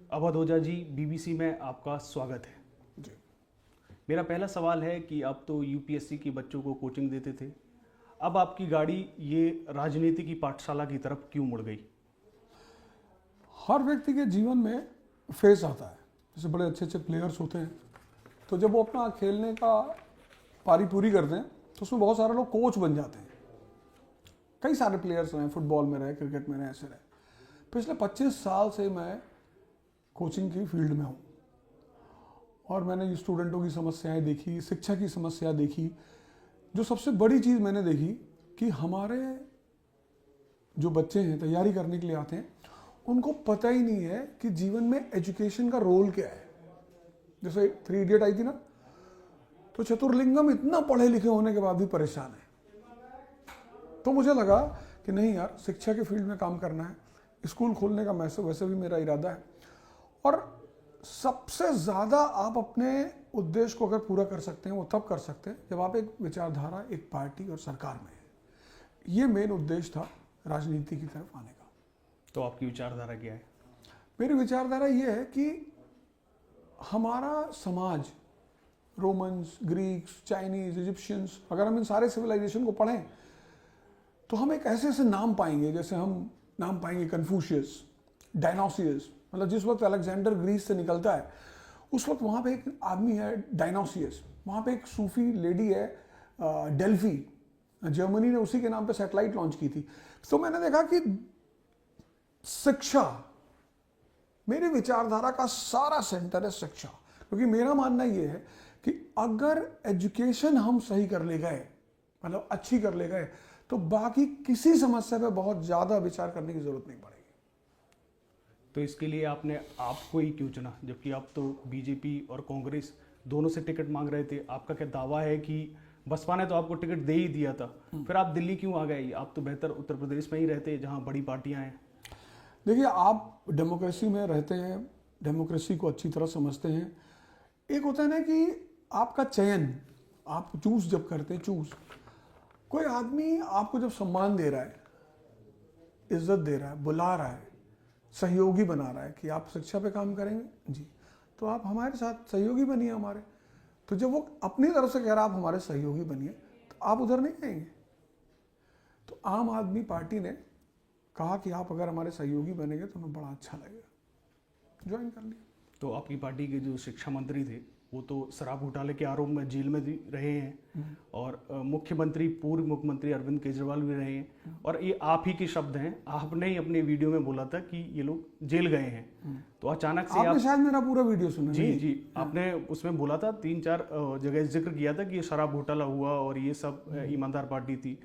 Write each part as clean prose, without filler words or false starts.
Awadh Ojha ji, BBC में आपका स्वागत है जी। मेरा पहला सवाल है कि आप तो यूपीएससी के बच्चों को कोचिंग देते थे, अब आपकी गाड़ी ये राजनीति की पाठशाला की तरफ क्यों मुड़ गई? हर व्यक्ति के जीवन में फेस आता है, जैसे बड़े अच्छे अच्छे प्लेयर्स होते हैं, तो जब वो अपना खेलने का पारी पूरी करते हैं तो उसमें बहुत सारे लोग कोच बन जाते हैं। कई सारे प्लेयर्स रहे, फुटबॉल में रहे, क्रिकेट में रहे, ऐसे रहे। पिछले 25 साल से मैं कोचिंग की फील्ड में हूँ और मैंने स्टूडेंटों की समस्याएं देखी, शिक्षा की समस्या देखी। जो सबसे बड़ी चीज़ मैंने देखी कि हमारे जो बच्चे हैं तैयारी करने के लिए आते हैं, उनको पता ही नहीं है कि जीवन में एजुकेशन का रोल क्या है। जैसे 3 इडियट आई थी ना, तो चतुर्लिंगम इतना पढ़े लिखे होने के बाद भी परेशान है। तो मुझे लगा कि नहीं यार, शिक्षा के फील्ड में काम करना है, स्कूल खोलने का वैसे भी मेरा इरादा है। और सबसे ज़्यादा आप अपने उद्देश्य को अगर पूरा कर सकते हैं वो तब कर सकते हैं जब आप एक विचारधारा, एक पार्टी और सरकार में है। ये मेन उद्देश्य था राजनीति की तरफ आने का। तो आपकी विचारधारा क्या है? मेरी विचारधारा ये है कि हमारा समाज, रोमन्स, ग्रीक्स, चाइनीज, इजिप्शियंस, अगर हम इन सारे सिविलाइजेशन को पढ़ें तो हम एक ऐसे ऐसे नाम पाएंगे, जैसे हम नाम पाएंगे कन्फ्यूशियस, डायनोसियस। मतलब जिस वक्त अलेक्जेंडर ग्रीस से निकलता है उस वक्त वहाँ पे एक आदमी है डायनोसियस, वहाँ पे एक सूफी लेडी है डेल्फी, जर्मनी ने उसी के नाम पे सैटेलाइट लॉन्च की थी। तो मैंने देखा कि शिक्षा, मेरी विचारधारा का सारा सेंटर है शिक्षा। क्योंकि मेरा मानना ये है कि अगर एजुकेशन हम सही कर ले गए, मतलब अच्छी कर ले गए, तो बाकी किसी समस्या पे बहुत ज़्यादा विचार करने की जरूरत नहीं पड़ेगी। तो इसके लिए आपने आपको ही क्यों चुना, जबकि आप तो बीजेपी और कांग्रेस दोनों से टिकट मांग रहे थे? आपका क्या दावा है कि बसपा ने तो आपको टिकट दे ही दिया था, फिर आप दिल्ली क्यों आ गए? आप तो बेहतर उत्तर प्रदेश में ही रहते जहाँ बड़ी पार्टियां हैं। देखिए, आप डेमोक्रेसी में रहते हैं, डेमोक्रेसी को अच्छी तरह समझते हैं। एक होता है ना कि आपका चयन, आप चूज जब करते हैं, कोई आदमी आपको जब सम्मान दे रहा है, इज्जत दे रहा है, बुला रहा है, सहयोगी बना रहा है कि आप शिक्षा पे काम करेंगे जी, तो आप हमारे साथ सहयोगी बनिए हमारे। तो जब वो अपनी तरफ से कह रहा है आप हमारे सहयोगी बनिए, तो आप उधर नहीं आएंगे। तो आम आदमी पार्टी ने कहा कि आप अगर हमारे सहयोगी बनेंगे तो हमें बड़ा अच्छा लगेगा, ज्वाइन कर लिया। तो आपकी पार्टी के जो शिक्षा मंत्री थे वो तो शराब घोटाले के आरोप में जेल में रहे हैं, और मुख्यमंत्री, पूर्व मुख्यमंत्री अरविंद केजरीवाल भी रहे हैं, और ये आप ही के शब्द हैं, आपने ही अपने वीडियो में बोला था कि ये लोग जेल गए हैं। तो अचानक से आपने शायद मेरा पूरा वीडियो सुना? जी, आपने उसमें बोला था, 3-4 जगह जिक्र किया था कि ये शराब घोटाला हुआ और ये सब ईमानदार पार्टी थी।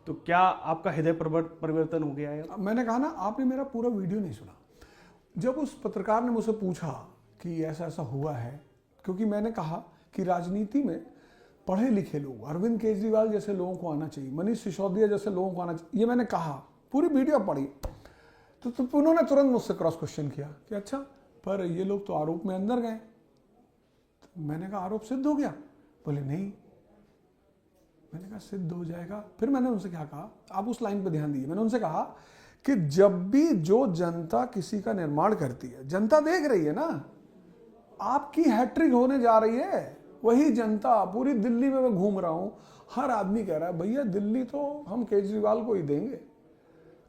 तो क्या आपका हृदय परिवर्तन हो गया है? मैंने कहा ना, आपने मेरा पूरा वीडियो नहीं सुना। जब उस पत्रकार ने मुझसे पूछा कि ऐसा ऐसा हुआ है, क्योंकि मैंने कहा कि राजनीति में पढ़े लिखे लोग, अरविंद केजरीवाल जैसे लोगों को आना चाहिए, मनीष सिसोदिया जैसे लोगों को आना चाहिए, ये मैंने कहा। पूरी वीडियो पढ़ी तो उन्होंने तुरंत मुझसे क्रॉस क्वेश्चन किया कि अच्छा, पर ये लोग तो आरोप में अंदर गए। तो मैंने कहा आरोप सिद्ध हो गया? बोले नहीं। मैंने कहा सिद्ध हो जाएगा। फिर मैंने उनसे क्या कहा, आप उस लाइन पर ध्यान दीजिए। मैंने उनसे कहा कि जब भी जो जनता किसी का निर्माण करती है, जनता देख रही है ना, आपकी हैट्रिक होने जा रही है। वही जनता, पूरी दिल्ली में मैं घूम रहा हूं, हर आदमी कह रहा है भैया दिल्ली तो हम केजरीवाल को ही देंगे।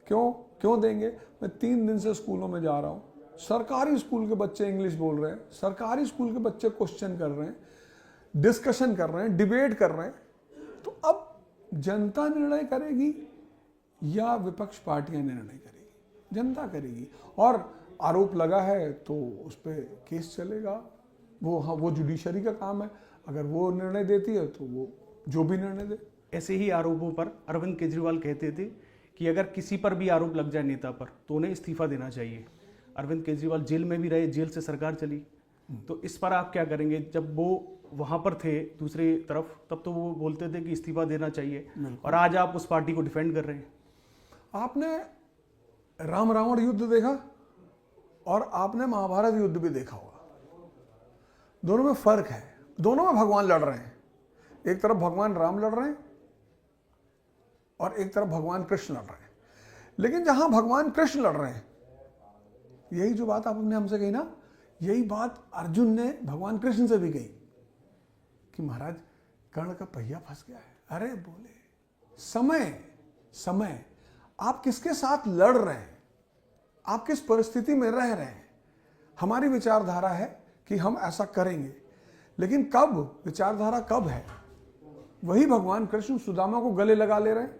क्यों देंगे? मैं 3 दिन से स्कूलों में जा रहा हूं, सरकारी स्कूल के बच्चे इंग्लिश बोल रहे हैं, सरकारी स्कूल के बच्चे क्वेश्चन कर रहे हैं, डिस्कशन कर रहे हैं, डिबेट कर रहे हैं। तो अब जनता निर्णय करेगी या विपक्ष पार्टियां निर्णय करेगी? जनता करेगी। और आरोप लगा है तो उस पर केस चलेगा, वो जुडिशरी का काम है। अगर वो निर्णय देती है तो वो जो भी निर्णय दे। ऐसे ही आरोपों पर अरविंद केजरीवाल कहते थे कि अगर किसी पर भी आरोप लग जाए नेता पर, तो उन्हें इस्तीफा देना चाहिए। अरविंद केजरीवाल जेल में भी रहे, जेल से सरकार चली। तो इस पर आप क्या करेंगे? जब वो वहां पर थे दूसरी तरफ, तब तो वो बोलते थे कि इस्तीफा देना चाहिए, और आज आप उस पार्टी को डिफेंड कर रहे हैं। आपने राम रावण युद्ध देखा और आपने महाभारत युद्ध भी देखा होगा। दोनों में फर्क है, दोनों में भगवान लड़ रहे हैं। एक तरफ भगवान राम लड़ रहे हैं और एक तरफ भगवान कृष्ण लड़ रहे हैं। लेकिन जहां भगवान कृष्ण लड़ रहे हैं यही जो बात आपने हमसे कही ना, यही बात अर्जुन ने भगवान कृष्ण से भी कही कि महाराज कर्ण का पहिया फंस गया है। अरे बोले समय समय, आप किसके साथ लड़ रहे हैं, आप किस परिस्थिति में रह रहे हैं। हमारी विचारधारा है कि हम ऐसा करेंगे, लेकिन कब, विचारधारा कब है, वही भगवान कृष्ण सुदामा को गले लगा ले रहे हैं,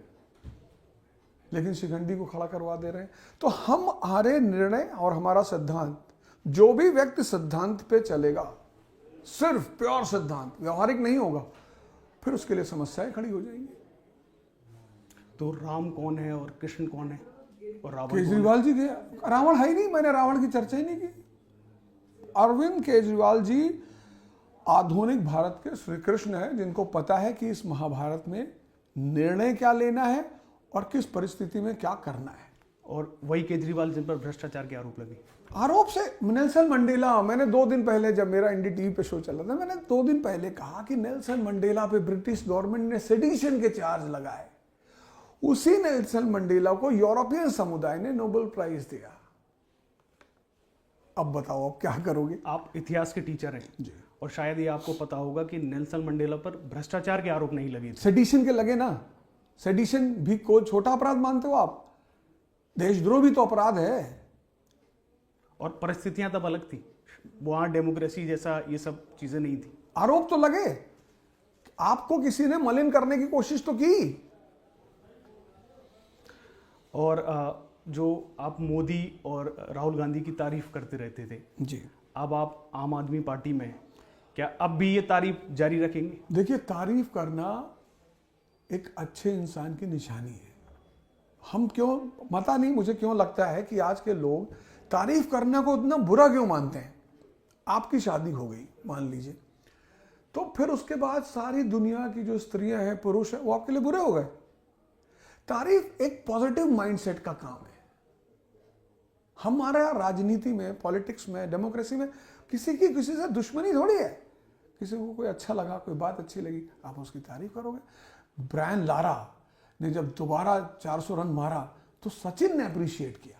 लेकिन शिखंडी को खड़ा करवा दे रहे हैं। तो हमारे निर्णय और हमारा सिद्धांत, जो भी व्यक्ति सिद्धांत पे चलेगा, सिर्फ प्योर सिद्धांत, व्यवहारिक नहीं होगा, फिर उसके लिए समस्याएं खड़ी हो जाएंगी। तो राम कौन है और कृष्ण कौन है और रावण कौन है? केजरीवाल जी के, रावण है ही नहीं, मैंने रावण की चर्चा ही नहीं की। अरविंद केजरीवाल जी आधुनिक भारत के श्री कृष्ण है, जिनको पता है कि इस महाभारत में निर्णय क्या लेना है और किस परिस्थिति में क्या करना है। और वही केजरीवाल जिन पर भ्रष्टाचार के आरोप लगे। आरोप से नेल्सन मंडेला, मैंने 2 दिन पहले जब मेरा इंडी टीवी पे शो चला था, मैंने 2 दिन पहले कहा कि नेल्सन मंडेला पे ब्रिटिश गवर्नमेंट ने सेडिशन के चार्ज लगाए। उसी नेल्सन मंडेला को यूरोपियन समुदाय ने नोबेल प्राइज दिया। अब बताओ आप क्या करोगे? आप इतिहास के टीचर हैं जी। और शायद ये आपको पता होगा कि नेल्सन मंडेला पर भ्रष्टाचार के आरोप नहीं लगे थे। सेडिशन के लगे ना। सेडिशन भी कोई छोटा अपराध मानते हो आप? देशद्रोह भी तो अपराध है। और परिस्थितियां तब अलग थी, वहां डेमोक्रेसी जैसा ये सब चीजें नहीं थी। आरोप तो लगे, आपको किसी ने मलिन करने की कोशिश तो की। और जो आप मोदी और राहुल गांधी की तारीफ करते रहते थे जी, अब आप आम आदमी पार्टी में, क्या अब भी ये तारीफ जारी रखेंगे? देखिए, तारीफ करना एक अच्छे इंसान की निशानी है। हम क्यों, पता नहीं मुझे क्यों लगता है कि आज के लोग तारीफ करने को इतना बुरा क्यों मानते हैं। आपकी शादी हो गई मान लीजिए, तो फिर उसके बाद सारी दुनिया की जो स्त्रियां हैं, पुरुष हैं, वो आपके लिए बुरे हो गए। तारीफ एक पॉजिटिव माइंडसेट का काम है। हमारा राजनीति में, पॉलिटिक्स में, डेमोक्रेसी में किसी से दुश्मनी थोड़ी है। किसी को कोई अच्छा लगा, कोई बात अच्छी लगी, आप उसकी तारीफ करोगे। ब्रायन लारा ने जब दोबारा 400 रन मारा तो सचिन ने अप्रिशिएट किया।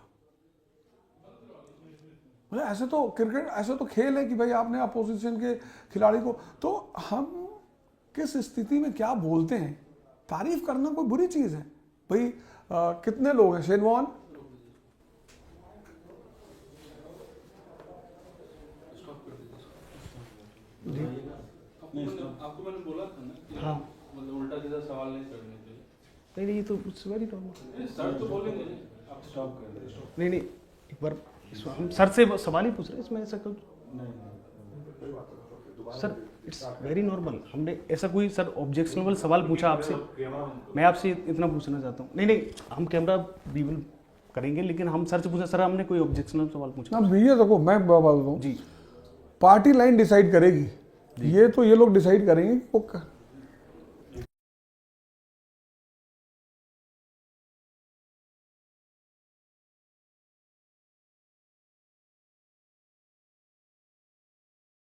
मतलब ऐसे तो क्रिकेट, ऐसे तो खेल है कि भाई आपने अपोजिशन के खिलाड़ी को, तो हम किस स्थिति में क्या बोलते हैं, तारीफ करना कोई बुरी चीज है भाई। कितने लोग हैं? शेन वॉर्न, आपको मैंने बोला था ना कि हाँ, मतलब उल्टा सीधा सवाल नहीं करने चाहिए। नहीं ये तो वेरी नॉर्मल। सर तो बोलेंगे आप स्टॉप कर दें। नहीं एक बार हम सर से सवाल ही पूछ रहे हैं, इसमें ऐसा कुछ सर, इट्स वेरी नॉर्मल। हमने ऐसा कोई सर ऑब्जेक्शनेबल सवाल पूछा आपसे, मैं आपसे इतना पूछना चाहता हूँ। नहीं हम कैमरा वी विल करेंगे, लेकिन हम सर से पूछा, सर हमने कोई ऑब्जेक्शनल सवाल पूछा? अब ये देखो, मैं बोलता हूँ जी, पार्टी लाइन डिसाइड करेगी। ये तो ये लोग डिसाइड करेंगे कि वो